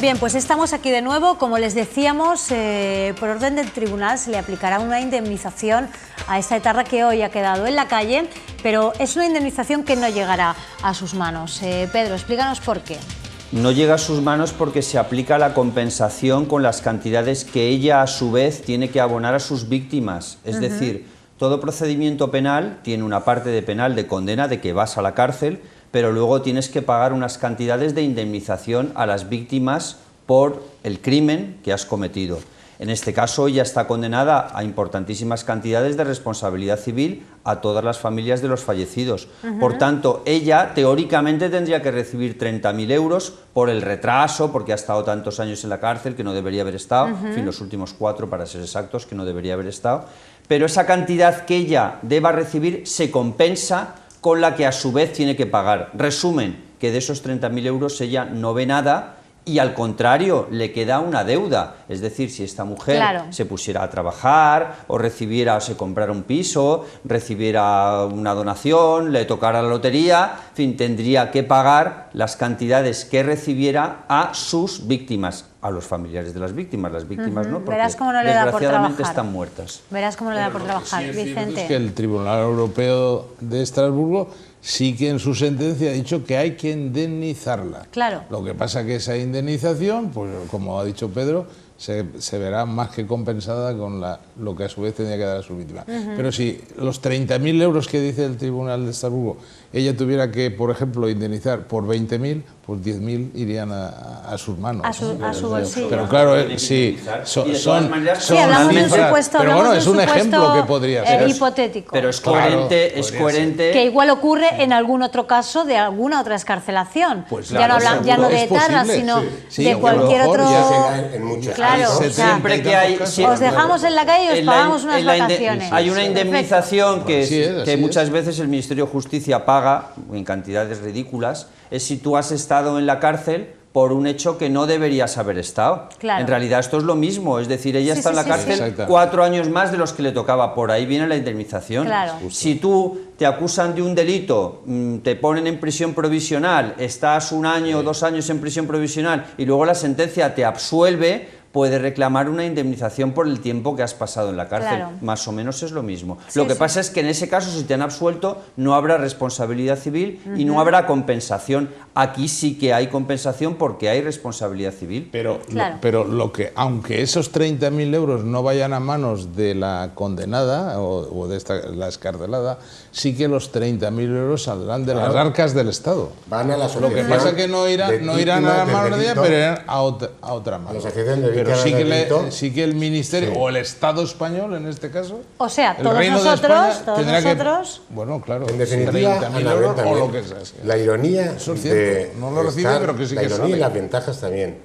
Bien, pues estamos aquí de nuevo. Como les decíamos, por orden del tribunal se le aplicará una indemnización a esta etarra que hoy ha quedado en la calle, pero es una indemnización que no llegará a sus manos. Pedro, explícanos por qué. No llega a sus manos porque se aplica la compensación con las cantidades que ella a su vez tiene que abonar a sus víctimas. Es decir, todo procedimiento penal tiene una parte de penal de condena de que vas a la cárcel, pero luego tienes que pagar unas cantidades de indemnización a las víctimas por el crimen que has cometido. En este caso, ella está condenada a importantísimas cantidades de responsabilidad civil a todas las familias de los fallecidos. Por tanto, ella teóricamente tendría que recibir 30.000 euros por el retraso, porque ha estado tantos años en la cárcel que no debería haber estado, en fin, los últimos 4 para ser exactos, que no debería haber estado. Pero esa cantidad que ella deba recibir se compensa con la que a su vez tiene que pagar. Resumen, que de esos 30.000 euros ella no ve nada y al contrario, le queda una deuda. Es decir, si esta mujer se pusiera a trabajar o recibiera o se comprara un piso, recibiera una donación, le tocara la lotería, en fin, tendría que pagar las cantidades que recibiera a sus víctimas, a los familiares de las víctimas no, porque verás cómo no le da por desgraciadamente trabajar. Están muertas. Verás cómo no le da por trabajar, Sí, Vicente. es que el Tribunal Europeo de Estrasburgo sí que en su sentencia ha dicho que hay que indemnizarla. Claro. Lo que pasa que esa indemnización, pues como ha dicho Pedro, se verá más que compensada con lo que a su vez tendría que dar a su víctima. Pero si los 30.000 euros que dice el Tribunal de Estrasburgo, ella tuviera que, por ejemplo, indemnizar por 20.000, pues 10.000 irían a sus manos. A su bolsillo. Pero claro, sí, son hablamos de un cifras, supuesto, pero bueno, es un supuesto, ejemplo que podría ser. Hipotético. Pero es coherente, Claro, es coherente. Que igual ocurre en algún otro caso de alguna otra excarcelación. Pues ya no claro, ya no de es etarras, posible, sino sí, de a lo cualquier mejor otro. ya se da en muchos Claro, casos. o sea, Siempre que hay, os dejamos en la calle y os pagamos unas vacaciones. Hay una indemnización que, Así es, que así muchas es. veces el Ministerio de Justicia paga en cantidades ridículas, es si tú has estado en la cárcel por un hecho que no deberías haber estado. Claro. En realidad esto es lo mismo, es decir, ella está en la cárcel sí. 4 años más de los que le tocaba, por ahí viene la indemnización. Claro. Si tú te acusan de un delito, te ponen en prisión provisional, estás 1 año o 2 años en prisión provisional y luego la sentencia te absuelve, puede reclamar una indemnización por el tiempo que has pasado en la cárcel. Claro. Más o menos es lo mismo. Lo que pasa es que en ese caso, si te han absuelto, no habrá responsabilidad civil y no habrá compensación. Aquí sí que hay compensación porque hay responsabilidad civil. Pero, Claro. pero aunque esos 30.000 euros no vayan a manos de la condenada o de la escarcelada, sí que los 30.000 euros saldrán de las arcas del Estado. Van a la Lo que pasa es que no irán a la mano de ella, pero irán a otra mano. Pero sí que el Ministerio, o el Estado español en este caso, O sea, el todos Reino de nosotros, España tendrá nosotros. bueno, claro, En definitiva, 30.000 Ana, euros también, o lo que sea. la ironía Eso es cierto, no lo recibe, pero que sí la que ironía y sale. las ventajas también.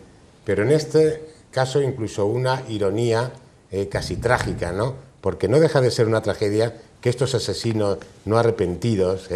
Pero en este caso incluso una ironía casi trágica, ¿no? Porque no deja de ser una tragedia que estos asesinos no arrepentidos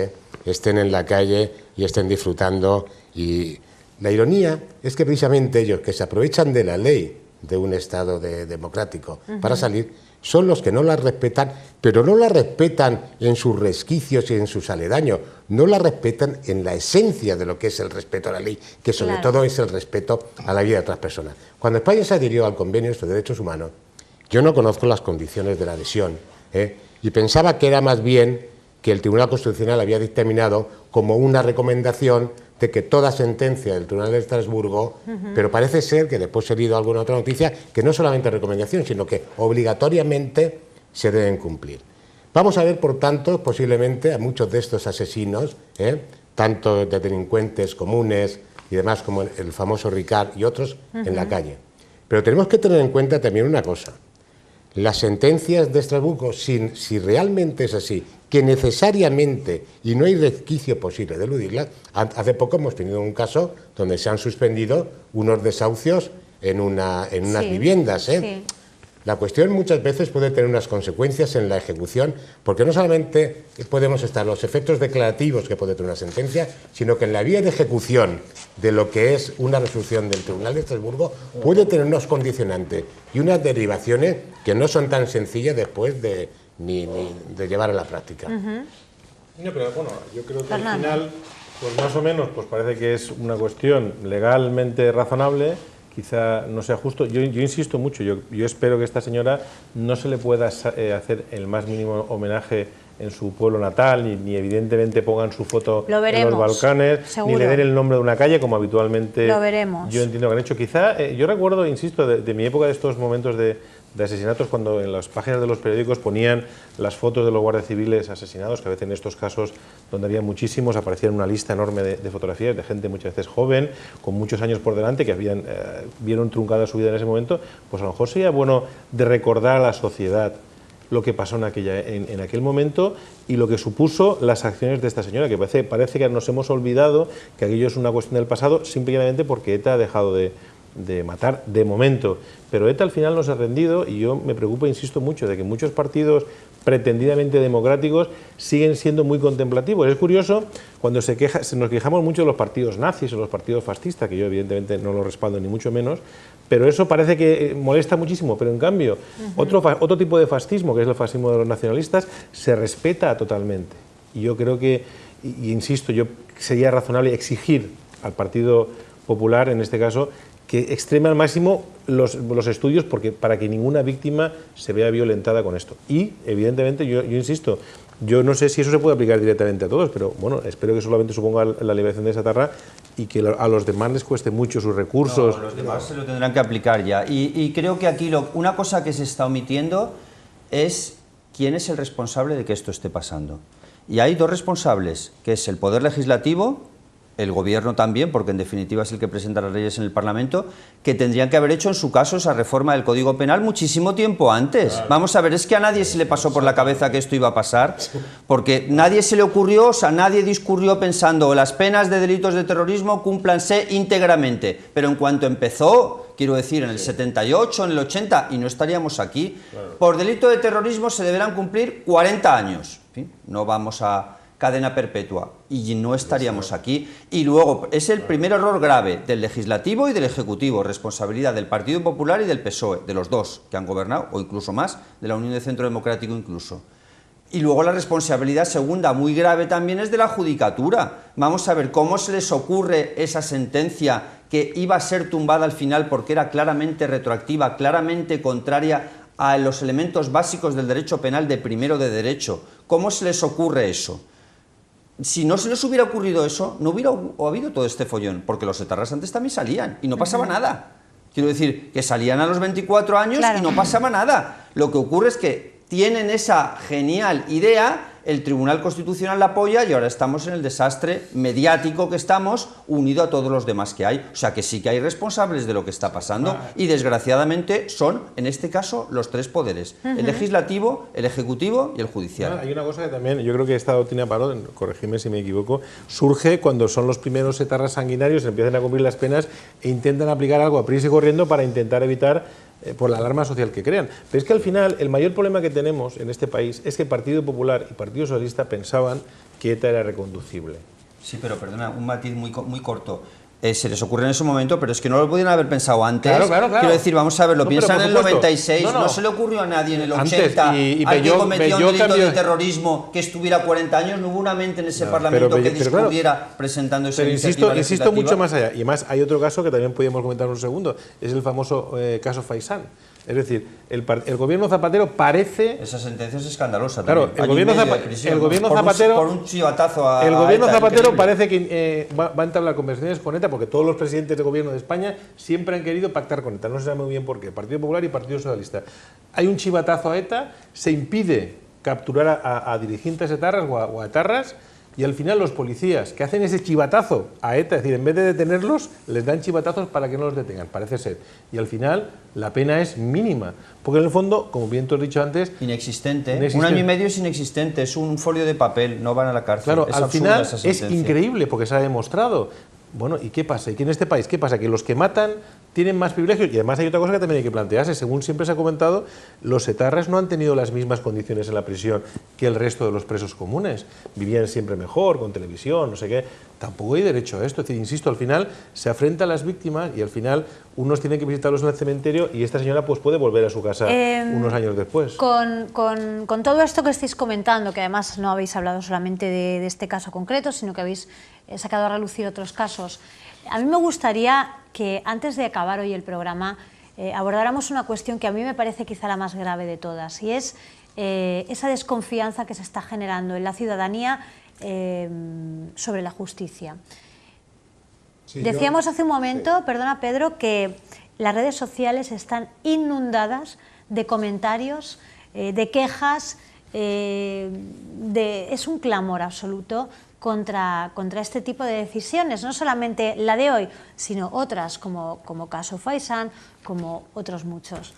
estén en la calle y estén disfrutando. Y la ironía es que precisamente ellos, que se aprovechan de la ley de un Estado democrático para salir, son los que no la respetan, pero no la respetan en sus resquicios y en sus aledaños, no la respetan en la esencia de lo que es el respeto a la ley, que sobre todo es el respeto a la vida de otras personas. Cuando España se adhirió al Convenio sobre Derechos Humanos, yo no conozco las condiciones de la adhesión, y pensaba que era más bien que el Tribunal Constitucional había dictaminado como una recomendación de que toda sentencia del Tribunal de Estrasburgo, pero parece ser que después he leído alguna otra noticia, que no solamente recomendación, sino que obligatoriamente se deben cumplir. Vamos a ver, por tanto, posiblemente a muchos de estos asesinos, tanto de delincuentes comunes y demás, como el famoso Ricard y otros, en la calle. Pero tenemos que tener en cuenta también una cosa. Las sentencias de Estrasburgo, si realmente es así, que necesariamente, y no hay resquicio posible de eludirlas, hace poco hemos tenido un caso donde se han suspendido unos desahucios en unas viviendas. Sí. La cuestión muchas veces puede tener unas consecuencias en la ejecución, porque no solamente podemos estar los efectos declarativos que puede tener una sentencia, sino que en la vía de ejecución de lo que es una resolución del Tribunal de Estrasburgo puede tener unos condicionantes y unas derivaciones que no son tan sencillas después de llevar a la práctica. No, pero bueno, yo creo que al final, pues más o menos, pues parece que es una cuestión legalmente razonable quizá no sea justo. Yo insisto mucho, yo espero que a esta señora no se le pueda hacer el más mínimo homenaje en su pueblo natal, ni evidentemente pongan su foto en los Balcanes, seguro. ni le den el nombre de una calle, como habitualmente lo veremos. Yo entiendo que han hecho. Quizá, yo recuerdo, insisto, de mi época, de estos momentos de asesinatos, cuando en las páginas de los periódicos ponían las fotos de los guardias civiles asesinados, que a veces en estos casos, donde había muchísimos, aparecía una lista enorme de fotografías de gente muchas veces joven, con muchos años por delante, que vieron truncada su vida en ese momento. Pues a lo mejor sería bueno de recordar a la sociedad lo que pasó en aquel momento y lo que supuso las acciones de esta señora, que parece que nos hemos olvidado que aquello es una cuestión del pasado, simplemente porque ETA ha dejado de matar de momento. Pero ETA al final no se ha rendido, y yo me preocupo, insisto mucho, de que muchos partidos pretendidamente democráticos siguen siendo muy contemplativos. Es curioso cuando nos quejamos mucho de los partidos nazis o los partidos fascistas, que yo evidentemente no los respaldo ni mucho menos, pero eso parece que molesta muchísimo. Pero en cambio, otro tipo de fascismo, que es el fascismo de los nacionalistas, se respeta totalmente. Y yo creo que, y insisto, sería razonable exigir al Partido Popular, en este caso, que extreme al máximo los estudios, para que ninguna víctima se vea violentada con esto. Y, evidentemente, yo insisto, yo no sé si eso se puede aplicar directamente a todos, pero bueno, espero que solamente suponga la liberación de esa tarra y que a los demás les cueste mucho sus recursos. No, los demás se lo tendrán que aplicar ya. Y creo que aquí una cosa que se está omitiendo es quién es el responsable de que esto esté pasando. Y hay dos responsables, que es el Poder Legislativo, el Gobierno también, porque en definitiva es el que presenta las leyes en el Parlamento, que tendrían que haber hecho en su caso esa reforma del Código Penal muchísimo tiempo antes. Claro. Vamos a ver, es que a nadie se le pasó por la cabeza que esto iba a pasar, porque nadie se le ocurrió, o sea, nadie discurrió pensando las penas de delitos de terrorismo cúmplanse íntegramente, pero en cuanto empezó, quiero decir, en el 78, en el 80, y no estaríamos aquí, claro. Por delito de terrorismo se deberán cumplir 40 años, en fin, no vamos a cadena perpetua, y no estaríamos aquí. Y luego, es el primer error grave del Legislativo y del Ejecutivo, responsabilidad del Partido Popular y del PSOE, de los dos que han gobernado, o incluso más, de la Unión de Centro Democrático incluso. Y luego la responsabilidad segunda, muy grave también, es de la Judicatura. Vamos a ver cómo se les ocurre esa sentencia que iba a ser tumbada al final porque era claramente retroactiva, claramente contraria a los elementos básicos del derecho penal de primero de derecho. ¿Cómo se les ocurre eso? Si no se les hubiera ocurrido eso, no hubiera habido todo este follón, porque los etarras antes también salían y no pasaba nada. Quiero decir, que salían a los 24 años y no pasaba nada. Lo que ocurre es que tienen esa genial idea, el Tribunal Constitucional la apoya y ahora estamos en el desastre mediático que estamos, unido a todos los demás que hay. O sea que sí que hay responsables de lo que está pasando y desgraciadamente son, en este caso, los tres poderes, el Legislativo, el Ejecutivo y el Judicial. Hay una cosa que también, yo creo que esta doctrina Parot, corregidme si me equivoco, surge cuando son los primeros etarras sanguinarios, empiezan a cumplir las penas e intentan aplicar algo a prisa y corriendo para intentar evitar por la alarma social que crean. Pero es que al final el mayor problema que tenemos en este país es que el Partido Popular y Partido Socialista pensaban que ETA era reconducible. Sí, pero perdona, un matiz muy corto. Se les ocurre en ese momento, pero es que no lo podían haber pensado antes. Claro. Quiero decir, vamos a ver, lo piensan en el 96, no se le ocurrió a nadie en el 80, al que cometió un delito de terrorismo que estuviera 40 años, no hubo una mente en ese Parlamento que discurriera presentando esa iniciativa legislativa. Insisto mucho más allá, y más hay otro caso que también podríamos comentar un segundo, es el famoso caso Faisán. Es decir, el gobierno Zapatero parece... Esa sentencia es escandalosa. Claro, el gobierno Zapatero... Por un chivatazo a el gobierno ETA, Zapatero parece que va a entablar conversaciones con ETA porque todos los presidentes de gobierno de España siempre han querido pactar con ETA. No se sabe muy bien por qué. Partido Popular y Partido Socialista. Hay un chivatazo a ETA, se impide capturar a dirigentes etarras o a etarras, y al final los policías que hacen ese chivatazo a ETA, es decir, en vez de detenerlos, les dan chivatazos para que no los detengan, parece ser. Y al final la pena es mínima, porque en el fondo, como bien tú has dicho antes... Inexistente. Un año y medio es inexistente, es un folio de papel, no van a la cárcel. Claro, es al final es increíble porque se ha demostrado. Bueno, ¿y qué pasa? ¿Y que en este país qué pasa? Que los que matan tienen más privilegios, y además hay otra cosa que también hay que plantearse. Según siempre se ha comentado, los etarras no han tenido las mismas condiciones en la prisión que el resto de los presos comunes. Vivían siempre mejor, con televisión, no sé qué. Tampoco hay derecho a esto. Es decir, insisto, al final se afrenta a las víctimas y al final unos tienen que visitarlos en el cementerio y esta señora pues puede volver a su casa unos años después. Con todo esto que estáis comentando, que además no habéis hablado solamente de este caso concreto, sino que habéis sacado a relucir otros casos, a mí me gustaría que antes de acabar hoy el programa abordáramos una cuestión que a mí me parece quizá la más grave de todas, y es esa desconfianza que se está generando en la ciudadanía sobre la justicia. Sí, decíamos hace un momento, perdona Pedro, que las redes sociales están inundadas de comentarios, de quejas, es un clamor absoluto contra este tipo de decisiones, no solamente la de hoy, sino otras como caso Faisán, como otros muchos.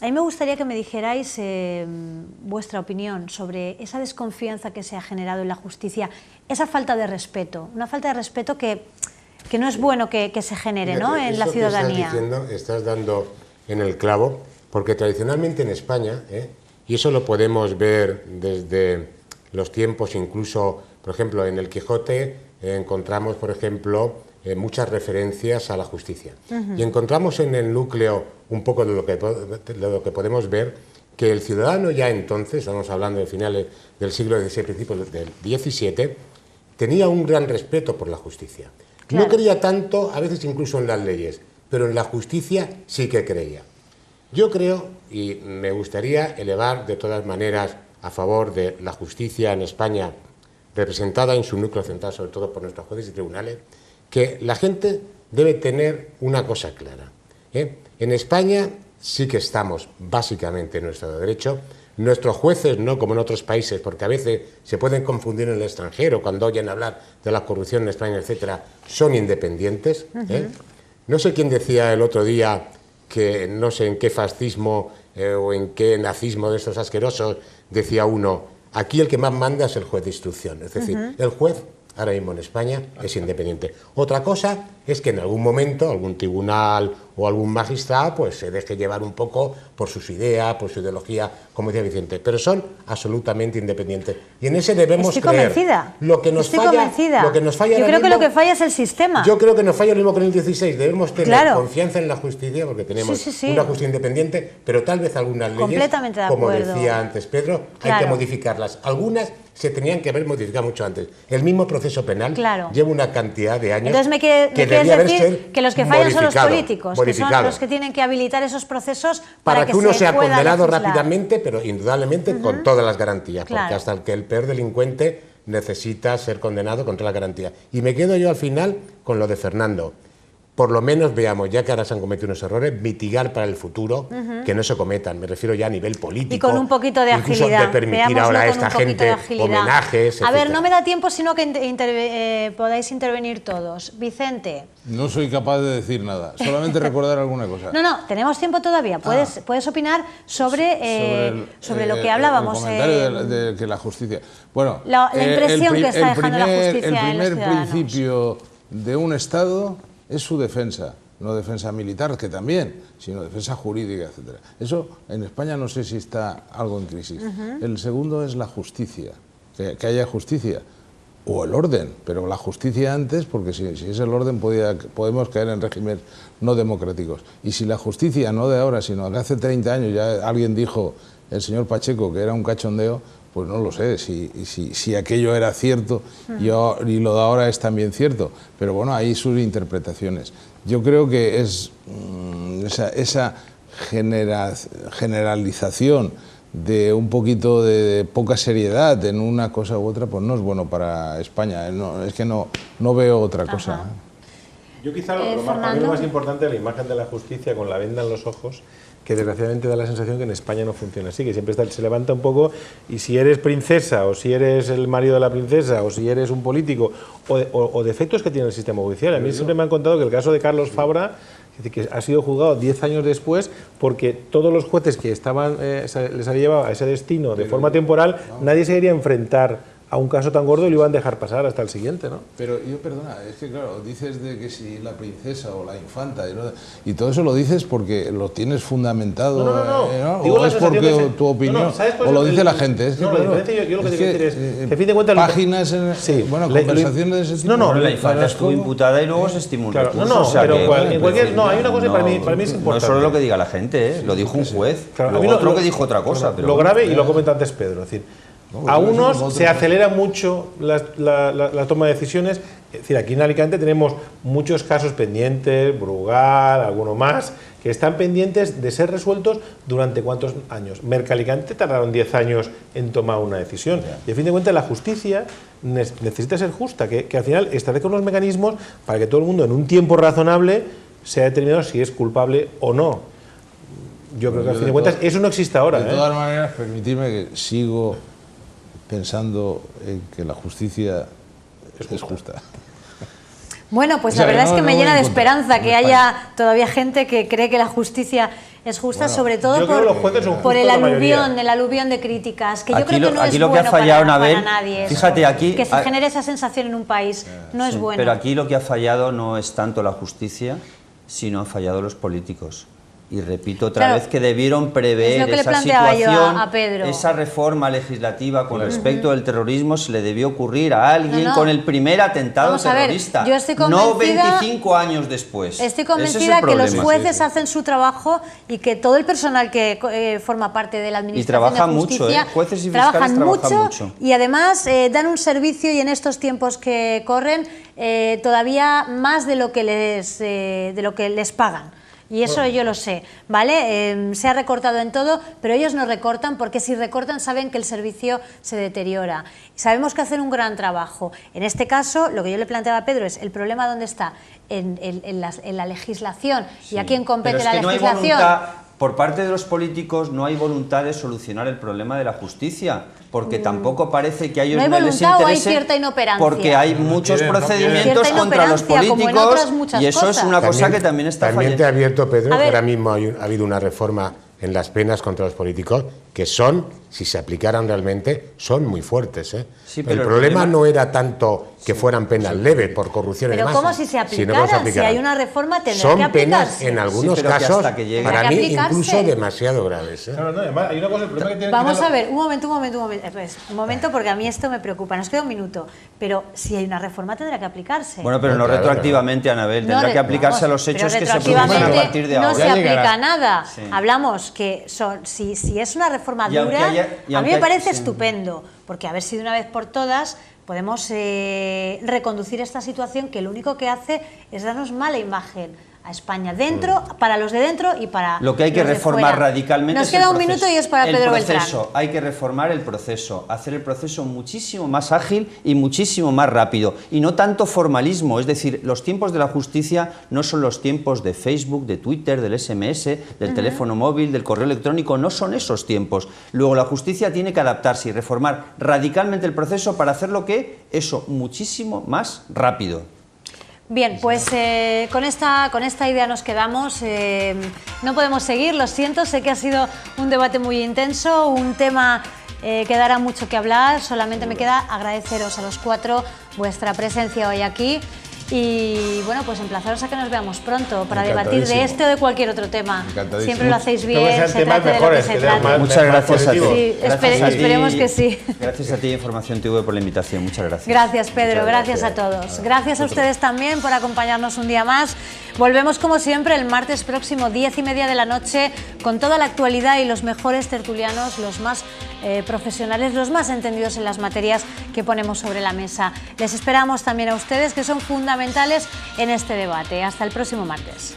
A mí me gustaría que me dijerais vuestra opinión sobre esa desconfianza que se ha generado en la justicia, esa falta de respeto, una falta de respeto que no es bueno que se genere, ¿no?, en la ciudadanía. Estás dando en el clavo, porque tradicionalmente en España, y eso lo podemos ver desde los tiempos, incluso, por ejemplo, en el Quijote encontramos, por ejemplo, muchas referencias a la justicia. Y encontramos en el núcleo un poco de lo que podemos ver, que el ciudadano ya entonces, estamos hablando de finales del siglo XVI, principios del XVII, tenía un gran respeto por la justicia. Claro. No creía tanto, a veces incluso en las leyes, pero en la justicia sí que creía. Yo creo, y me gustaría elevar de todas maneras a favor de la justicia en España, representada en su núcleo central, sobre todo por nuestros jueces y tribunales, que la gente debe tener una cosa clara. En España sí que estamos básicamente en nuestro derecho. Nuestros jueces, no como en otros países, porque a veces se pueden confundir en el extranjero cuando oyen hablar de la corrupción en España, etcétera, son independientes. No sé quién decía el otro día que no sé en qué fascismo o en qué nazismo de estos asquerosos, decía uno, aquí el que más manda es el juez de instrucción. Es decir, el juez ahora mismo en España es independiente. Otra cosa es que en algún momento algún tribunal o algún magistrado pues se deje llevar un poco por sus ideas, por su ideología, como decía Vicente, pero son absolutamente independientes. Y en ese debemos creer. Lo que nos falla, lo que nos falla. Yo creo que lo que falla es el sistema. Yo creo que nos falla lo mismo que en el 16. Debemos tener confianza en la justicia porque tenemos una justicia independiente, pero tal vez algunas leyes, como decía antes Pedro, hay que modificarlas. Algunas se tenían que haber modificado mucho antes. El mismo proceso penal lleva una cantidad de años. Entonces me quieres decir que los que fallan son los políticos, que son los que tienen que habilitar esos procesos para que uno se sea pueda condenado legislar rápidamente, pero indudablemente con todas las garantías, porque hasta el que el peor delincuente necesita ser condenado con todas las garantías. Y me quedo yo al final con lo de Fernando. Por lo menos veamos, ya que ahora se han cometido unos errores, mitigar para el futuro que no se cometan. Me refiero ya a nivel político. Y con un poquito de agilidad. De permitir ahora a esta gente homenajes, A ver, no me da tiempo sino que podáis intervenir todos. Vicente. No soy capaz de decir nada, solamente recordar alguna cosa. No, tenemos tiempo todavía. Puedes opinar sobre lo que hablábamos. El comentario de que la justicia... Bueno, la impresión que está dejando la justicia en los ciudadanos. El primer principio de un Estado es su defensa, no defensa militar, que también, sino defensa jurídica, etcétera. Eso en España no sé si está algo en crisis. El segundo es la justicia, que haya justicia, o el orden, pero la justicia antes, porque si es el orden podemos caer en regímenes no democráticos. Y si la justicia, no de ahora, sino de hace 30 años, ya alguien dijo, el señor Pacheco, que era un cachondeo, pues no lo sé, si aquello era cierto y lo de ahora es también cierto, pero bueno, hay sus interpretaciones. Yo creo que es esa generalización de un poquito de poca seriedad en una cosa u otra, pues no es bueno para España, es que no veo otra cosa. Yo quizá para mí lo más importante de la imagen de la justicia con la venda en los ojos, que desgraciadamente da la sensación que en España no funciona así, que siempre se levanta un poco y si eres princesa o si eres el marido de la princesa o si eres un político o defectos que tiene el sistema judicial. A mí siempre me han contado que el caso de Carlos Fabra, que ha sido juzgado 10 años después porque todos los jueces que estaban les había llevado a ese destino de forma temporal, nadie se quería enfrentar a un caso tan gordo y lo iban a dejar pasar hasta el siguiente, ¿no? Pero yo, perdona, es que claro, dices de que si la princesa o la infanta y todo eso lo dices porque lo tienes fundamentado, no. O es porque tu opinión, o lo dice la gente. Es que, yo lo que te quiero decir es que a fin de cuentas páginas, conversaciones de ese tipo. La infanta estuvo imputada y luego se estimó un recurso. Hay una cosa que para mí es importante. No es solo lo que diga la gente, lo dijo un juez, luego otro que dijo otra cosa. Lo grave, y lo comenta antes Pedro, es decir, A unos se acelera mucho la toma de decisiones. Es decir, aquí en Alicante tenemos muchos casos pendientes, Brugal, alguno más, que están pendientes de ser resueltos durante ¿cuántos años? Mercalicante tardaron 10 años en tomar una decisión. Y a fin de cuentas la justicia necesita ser justa, que al final establezca unos mecanismos para que todo el mundo en un tiempo razonable sea determinado si es culpable o no. Yo creo que al fin de cuentas eso no existe ahora. De todas maneras, permitidme que sigo pensando en que la justicia es justa. Bueno, pues O sea, la verdad no- es que no me voy llena en de contra, esperanza en que España. haya todavía gente que cree que la justicia es justa, sobre todo yo creo que los jueces son por el justos la mayoría. aluvión de críticas, que yo Aquí creo lo- que no aquí es lo que ha bueno fallado, para Anabel, nadie. fíjate, eso. aquí- que se genere esa sensación en un país no es Sí, bueno. pero aquí lo que ha fallado no es tanto la justicia, sino han fallado los políticos. Y repito otra Claro, vez que debieron es prever lo que le esa planteaba yo situación, a Pedro. esa reforma legislativa con respecto del terrorismo se le debió ocurrir a alguien No, no. con el primer atentado Vamos a ver, terrorista, yo estoy no convencida- 25 años después. Estoy Ese es convencida el que los problema. jueces hacen su trabajo y que todo el personal que forma parte de la administración trabajan de mucho, justicia jueces y fiscales trabajan mucho. y además dan un servicio y en estos tiempos que corren todavía más de lo que les pagan. Y eso yo lo sé, ¿vale? Se ha recortado en todo, pero ellos no recortan porque si recortan saben que el servicio se deteriora. Sabemos que hacen un gran trabajo. En este caso, lo que yo le planteaba a Pedro es, ¿el problema dónde está? En la legislación. ¿Y a quién compete Pero es la que no hay legislación? voluntad, por parte de los políticos no hay voluntad de solucionar el problema de la justicia, porque tampoco parece que a ellos ¿No hay no les voluntad o hay interese, cierta inoperancia? porque hay muchos quieren, no procedimientos quieren. contra los Cierta inoperancia, como en políticos otras muchas y eso cosas. es una cosa que también está También te ha fallando. abierto, Pedro, A que ver. ahora mismo ha habido una reforma en las penas contra los políticos que son, si se aplicaran realmente, son muy fuertes. Sí, el pero el problema problema- no era tanto que fueran penas leves por corrupción y Pero demás. ¿cómo si se sino aplicaran? que se Si aplicaran. hay una reforma tendrá son que penas aplicarse. en algunos Sí, pero que casos, hasta que llegue- para Tendrá mí, que aplicarse. incluso demasiado graves. No, además hay una cosa, el problema que tiene Vamos que a ver, un momento, pues, un momento porque a mí esto me preocupa, nos queda un minuto, pero si hay una reforma tendrá que aplicarse. Bueno, pero no Claro, retroactivamente, Anabel, tendrá que aplicarse a los hechos que se produzcan a retroactivamente partir de no ahora. se Ya llegará. aplica nada. Sí. Hablamos que si es una reforma Y aunque dura, haya- y a mí aunque me hay- parece sí. estupendo, porque a ver si de una vez por todas podemos reconducir esta situación que lo único que hace es darnos mala imagen a España dentro, para los de dentro y para Lo que hay que los de reformar fuera. radicalmente Nos es el queda un proceso. minuto y es para el Pedro proceso. Beltrán. Hay que reformar el proceso, hacer el proceso muchísimo más ágil y muchísimo más rápido. Y no tanto formalismo, es decir, los tiempos de la justicia no son los tiempos de Facebook, de Twitter, del SMS, del teléfono móvil, del correo electrónico, no son esos tiempos. Luego la justicia tiene que adaptarse y reformar radicalmente el proceso para hacerlo eso muchísimo más rápido. Bien, pues con esta idea nos quedamos. No podemos seguir, lo siento, sé que ha sido un debate muy intenso, un tema que dará mucho que hablar. Solamente me queda agradeceros a los cuatro vuestra presencia hoy aquí y bueno, pues emplazaros a que nos veamos pronto para debatir de este o de cualquier otro tema. Encantadísimo. Siempre lo hacéis Creo que bien, sean se temas trate de lo que mejores, se que sean trate. más- Muchas gracias a ti. positivos. Sí, Gracias a ti. esperemos que sí. Gracias a ti, Información TV, por la invitación. Muchas gracias. Gracias, Pedro. Muchas Gracias a gracias. todos. Gracias a ustedes también por acompañarnos un día más. Volvemos, como siempre, el martes próximo, 10:30 de la noche, con toda la actualidad y los mejores tertulianos, los más profesionales, los más entendidos en las materias que ponemos sobre la mesa. Les esperamos también a ustedes, que son fundamentales en este debate. Hasta el próximo martes.